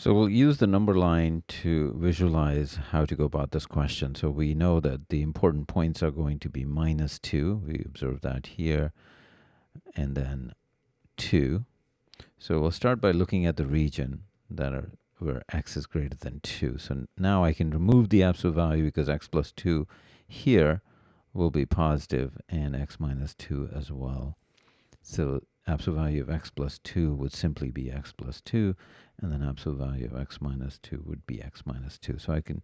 So we'll use the number line to visualize how to go about this question. So we know that the important points are going to be -2. We observe that here, and then 2. So we'll start by looking at the region that are where x is greater than 2. So now I can remove the absolute value because x plus 2 here will be positive and x minus 2 as well. So absolute value of x plus 2 would simply be x plus 2, and then absolute value of x minus 2 would be x minus 2. So I can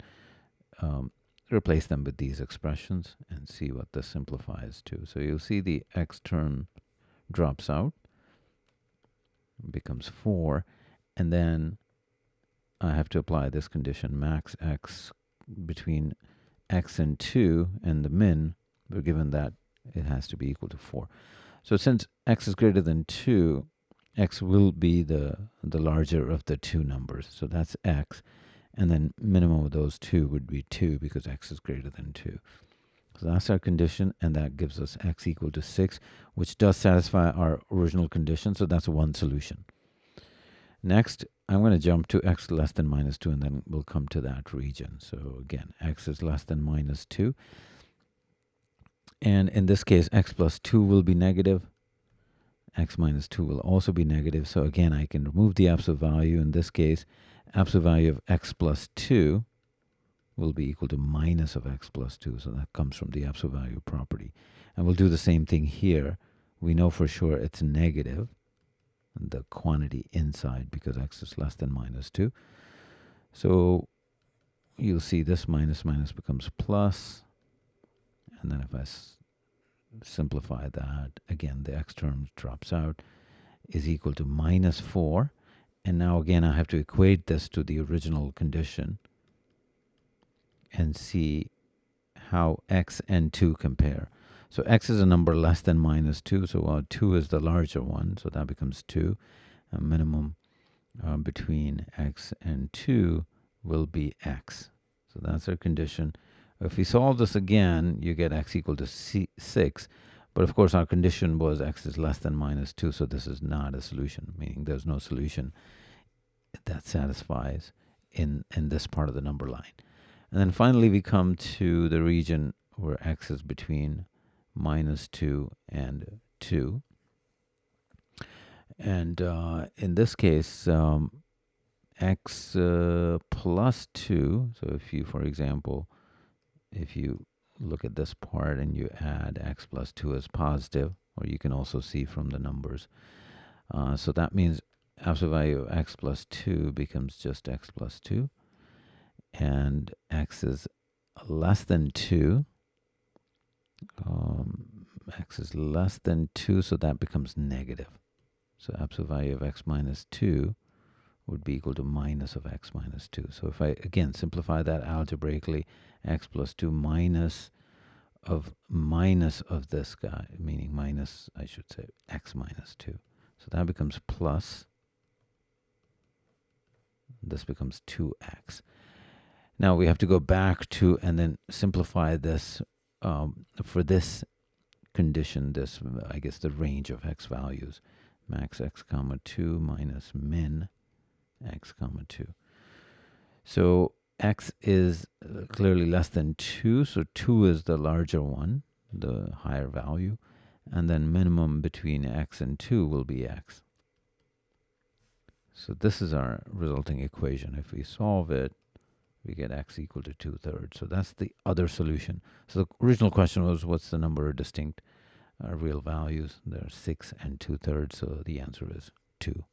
replace them with these expressions and see what this simplifies to. So you'll see the x term drops out, becomes 4, and then I have to apply this condition, max x between x and 2, and the min, we're given that it has to be equal to 4. So since x is greater than 2, x will be the larger of the two numbers. So that's x, and then minimum of those two would be 2 because x is greater than 2. So that's our condition, and that gives us x equal to 6, which does satisfy our original condition, so that's one solution. Next, I'm going to jump to x less than -2, and then we'll come to that region. So again, x is less than -2. And in this case, x plus 2 will be negative. X minus 2 will also be negative. So again, I can remove the absolute value. In this case, absolute value of x plus 2 will be equal to minus of x plus 2. So that comes from the absolute value property. And we'll do the same thing here. We know for sure it's negative, the quantity inside, because x is less than -2. So you'll see this minus becomes plus. And then if I simplify that, again, the x term drops out, is equal to -4. And now again, I have to equate this to the original condition and see how x and 2 compare. So x is a number less than -2, so 2 is the larger one, so that becomes 2. A minimum between x and 2 will be x. So that's our condition. If we solve this again, you get x equal to 6. But of course, our condition was x is less than -2, so this is not a solution, meaning there's no solution that satisfies in this part of the number line. And then finally, we come to the region where x is between -2 and 2. And in this case, x plus 2, so if you, for example, if you look at this part and you add x plus 2 as positive, or you can also see from the numbers. So that means absolute value of x plus 2 becomes just x plus 2. And x is less than 2. X is less than 2, so that becomes negative. So absolute value of x minus 2 would be equal to minus of x minus 2. So if I, again, simplify that algebraically, x plus 2 minus of this guy, meaning minus, I should say, x minus 2. So that becomes plus. This becomes 2x. Now we have to go back to and then simplify this for this condition, this, I guess, the range of x values. Max x comma 2 minus min x comma 2. So x is clearly less than 2, so 2 is the larger one, the higher value, and then minimum between x and 2 will be x. So this is our resulting equation. If we solve it, we get x equal to 2/3. So that's the other solution. So the original question was, what's the number of distinct real values? There are 6 and 2/3, so the answer is 2.